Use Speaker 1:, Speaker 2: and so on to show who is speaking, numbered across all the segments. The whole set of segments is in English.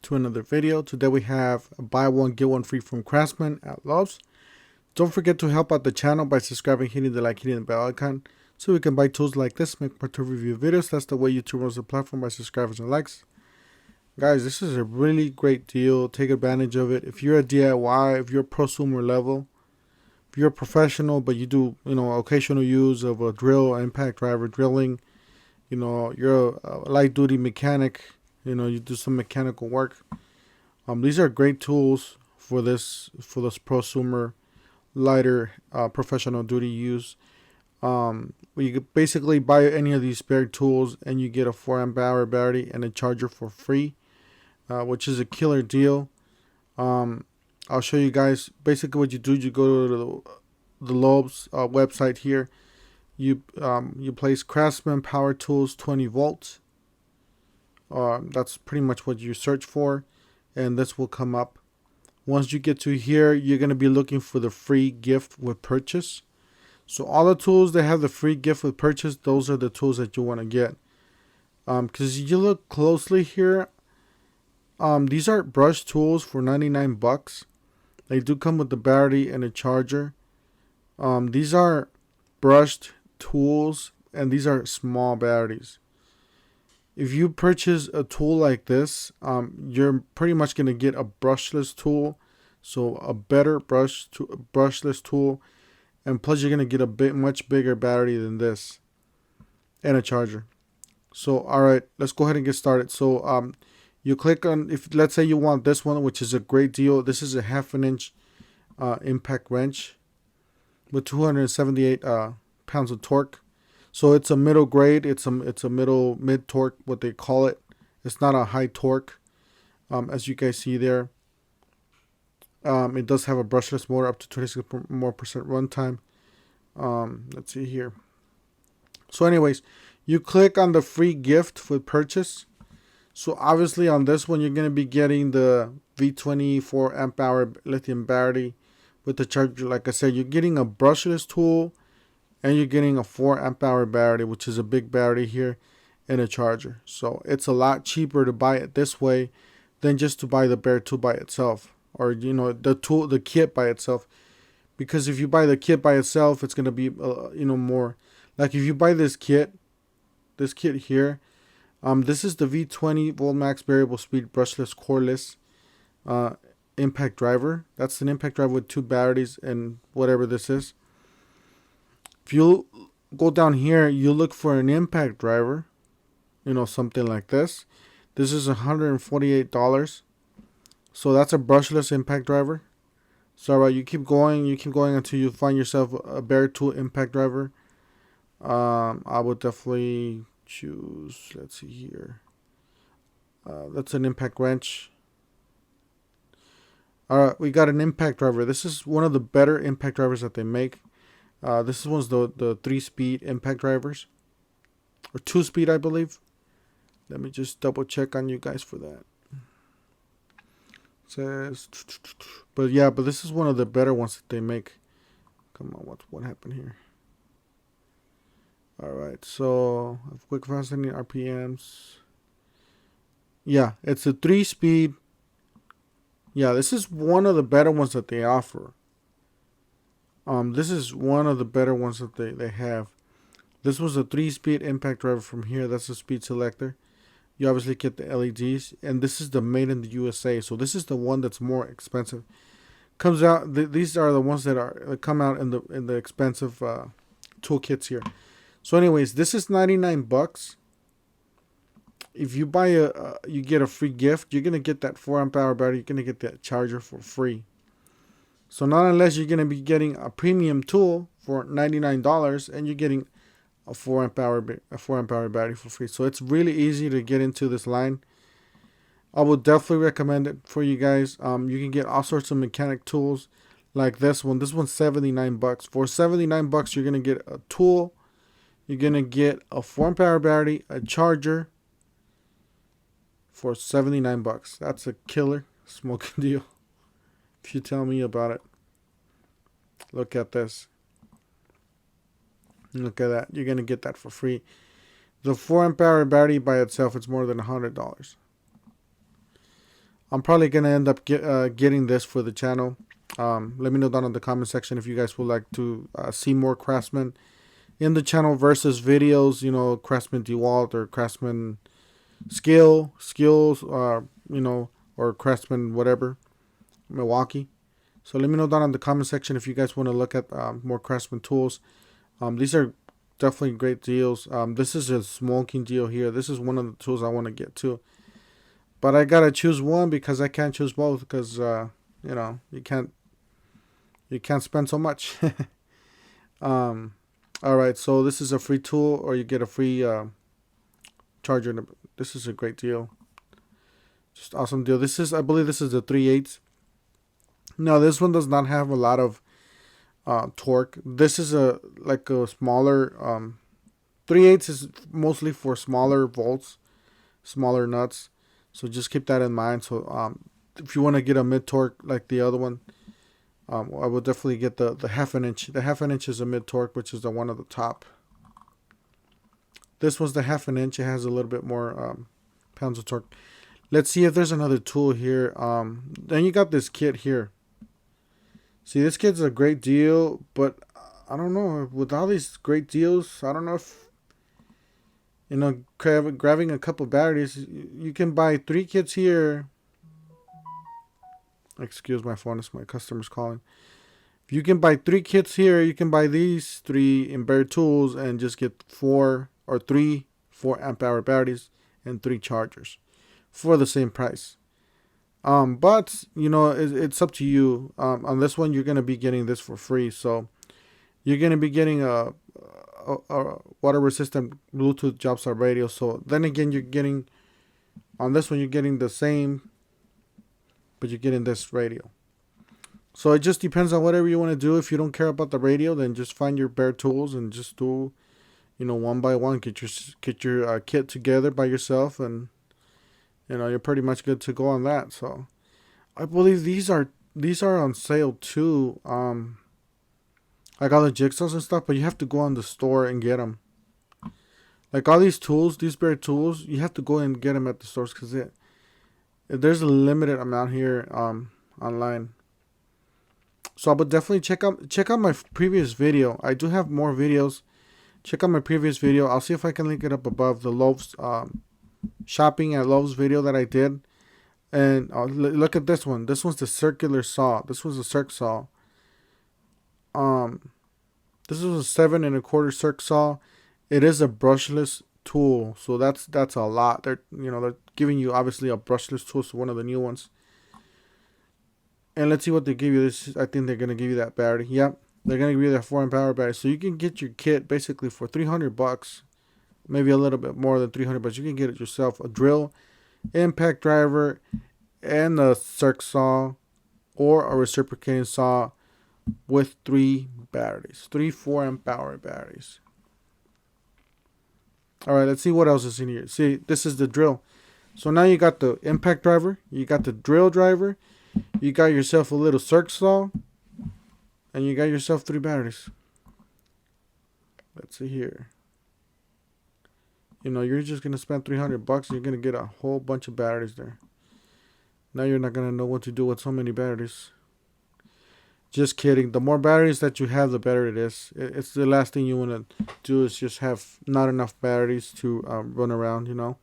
Speaker 1: to another video. Today we have a buy one get one free from Craftsman at Love's. Don't forget to help out the channel by subscribing, hitting the like, hitting the bell icon, so we can buy tools like this, make more tool review videos. That's the way YouTube runs the platform, by subscribers and likes. Guys, this is a really great deal. Take advantage of it. If you're a DIY, if you're a prosumer level, if you're a professional but you do occasional use of a drill, impact driver, drilling, you're a light duty mechanic, you do some mechanical work. These are great tools for this prosumer lighter professional duty use. You could basically buy any of these spare tools and you get a 4 amp hour battery and a charger for free, which is a killer deal. I'll show you guys basically what you do. You go to the Lowe's website here. You place Craftsman power tools 20 volts. That's pretty much what you search for, and this will come up. Once you get to here, you're going to be looking for the free gift with purchase. So all the tools that have the free gift with purchase, those are the tools that you want to get. Because you look closely here, these are brush tools for 99 bucks. They do come with the battery and a charger. These are brushed tools, and these are small batteries. If you purchase a tool like this, you're pretty much going to get a brushless tool, so a better brushless tool, and plus you're going to get a much bigger battery than this and a charger. So alright, let's go ahead and get started. So you click on, if let's say you want this one, which is a great deal. This is a 1/2 inch impact wrench with 278 pounds of torque. So it's a middle grade. It's a mid torque, what they call it. It's not a high torque, as you guys see there. It does have a brushless motor up to 26% more runtime. Let's see here. So anyways, you click on the free gift with purchase. So obviously on this one, you're going to be getting the V20 4 amp hour lithium battery with the charger. Like I said, you're getting a brushless tool and you're getting a 4 amp hour battery, which is a big battery here, and a charger. So it's a lot cheaper to buy it this way than just to buy the bare tool by itself, or the kit by itself. Because if you buy the kit by itself, it's going to be more. Like if you buy this kit here, this is the V20 Voltmax variable speed brushless coreless impact driver. That's an impact driver with 2 batteries and whatever this is. If you go down here, you look for an impact driver, something like this. This is $148. So that's a brushless impact driver. So alright, you keep going until you find yourself a bare tool impact driver. I would definitely choose, let's see here. That's an impact wrench. Alright, we got an impact driver. This is one of the better impact drivers that they make. This one's the 3-speed impact drivers, or 2-speed, I believe. Let me just double check on you guys for that. It says, but this is one of the better ones that they make. Come on, what happened here? All right, so quick fastening RPMs. Yeah, it's a 3-speed. Yeah, this is one of the better ones that they offer. This is one of the better ones that they have. This was a 3-speed impact driver from here. That's the speed selector. You obviously get the LEDs, and this is the made in the USA. So this is the one that's more expensive. Comes out. These are the ones that come out in the expensive toolkits here. So anyways, this is 99 bucks. If you buy you get a free gift. You're gonna get that 4 amp hour battery. You're gonna get that charger for free. So not unless you're going to be getting a premium tool for $99 and you're getting a 4 amp hour battery for free. So it's really easy to get into this line. I would definitely recommend it for you guys. You can get all sorts of mechanic tools like this one. This one's 79 bucks. For 79 bucks, you're going to get a tool. You're going to get a 4 amp hour battery, a charger for 79 bucks. That's a killer smoking deal. If you tell me about it. Look at this. Look at that. You're going to get that for free. The 4 amp hour battery by itself is more than $100. I'm probably gonna end up getting this for the channel. Let me know down in the comment section if you guys would like to see more Craftsman in the channel versus videos. You know, Craftsman DeWalt or Craftsman skills, you know, or Craftsman whatever, Milwaukee. So let me know down in the comment section if you guys want to look at more Craftsman tools. These are definitely great deals. This is a smoking deal here. This is one of the tools I want to get too. But I gotta choose one because I can't choose both because you know, you can't spend so much. All right, so this is a free tool, or you get a free charger. This is a great deal, just awesome deal. This is, I believe, this is the 3/8. Now this one does not have a lot of torque. This is a smaller 3/8 is mostly for smaller bolts, smaller nuts. So just keep that in mind. So if you want to get a mid torque like the other one, I would definitely get the 1/2 inch. The 1/2 inch is a mid torque, which is the one at the top. This was the 1/2 inch. It has a little bit more pounds of torque. Let's see if there's another tool here. Then you got this kit here. See, this kit's a great deal, but I don't know, with all these great deals, I don't know if, you know, grabbing a couple batteries, you can buy 3 kits here. Excuse my phone, it's my customer's calling. If you can buy 3 kits here, you can buy these 3 in bare tools and just get 4 or 3 4-amp-hour batteries and 3 chargers for the same price. But you know, it's up to you. On this one, you're gonna be getting this for free, so you're gonna be getting a water resistant Bluetooth job start radio. So then again, you're getting, on this one, you're getting the same, but you're getting this radio. So it just depends on whatever you want to do. If you don't care about the radio, then just find your bare tools and just do, you know, one by one, get your kit together by yourself, and you know, you're pretty much good to go on that. So I believe these are on sale too. Like all the jigsaws and stuff, but you have to go on the store and get them. Like all these tools, these bare tools, you have to go and get them at the stores because there's a limited amount here online. So I would definitely check out my previous video. I do have more videos. Check out my previous video. I'll see if I can link it up above, the Lowe's shopping at Lowe's video that I did. And look at this one. This one's the circular saw. This was a circ saw. This is a 7 1/4 circ saw. It is a brushless tool, so that's a lot. They're giving you obviously a brushless tool, so one of the new ones. And let's see what they give you. I think they're gonna give you that battery. Yep, they're gonna give you that 4-amp-hour battery. So you can get your kit basically for $300, maybe a little bit more than 300, but you can get it yourself. A drill, impact driver, and a circ saw, or a reciprocating saw with 3 batteries, 3 4-amp-hour batteries. All right, let's see what else is in here. See, this is the drill. So now you got the impact driver, you got the drill driver, you got yourself a little circ saw, and you got yourself 3 batteries. Let's see here. You know, you're just gonna spend $300. You're gonna get a whole bunch of batteries there. Now you're not gonna know what to do with so many batteries. Just kidding. The more batteries that you have, the better it is. It's the last thing you want to do is just have not enough batteries to run around, you know.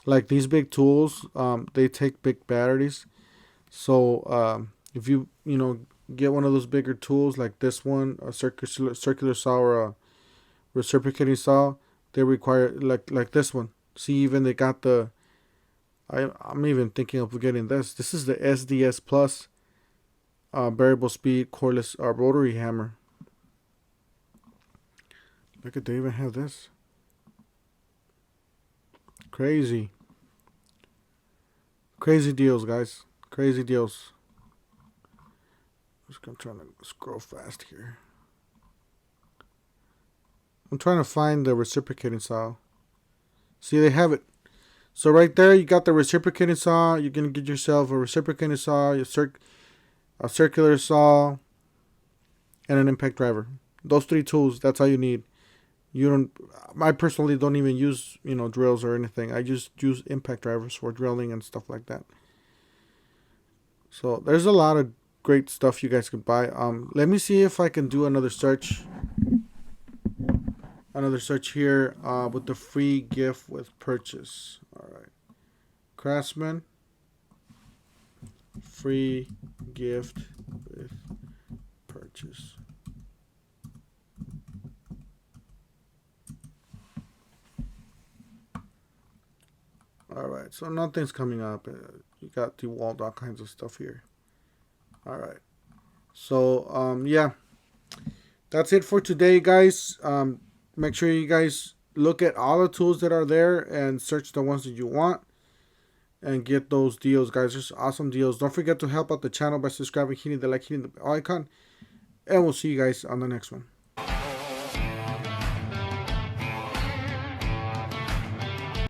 Speaker 1: Like these big tools, they take big batteries. So if you get one of those bigger tools like this one, a circular saw or a reciprocating saw, they require like this one. See, even they got the, I'm even thinking of getting this. This is the SDS Plus variable speed cordless rotary hammer. Look at, they even have this. Crazy deals, guys. Crazy deals. I'm trying to scroll fast here. I'm trying to find the reciprocating saw. See, they have it. So right there, you got the reciprocating saw. You're gonna get yourself a reciprocating saw, a circular saw, and an impact driver. Those 3 tools. That's all you need. I personally don't even use drills or anything. I just use impact drivers for drilling and stuff like that. So there's a lot of great stuff you guys can buy. Let me see if I can do another search here with the free gift with purchase. All right, Craftsman, free gift with purchase. All right, so nothing's coming up. You got DeWalt, all kinds of stuff here. All right, so yeah, that's it for today, guys. Make sure you guys look at all the tools that are there and search the ones that you want and get those deals, guys. There's awesome deals. Don't forget to help out the channel by subscribing, hitting the like, hitting the bell icon, and we'll see you guys on the next one.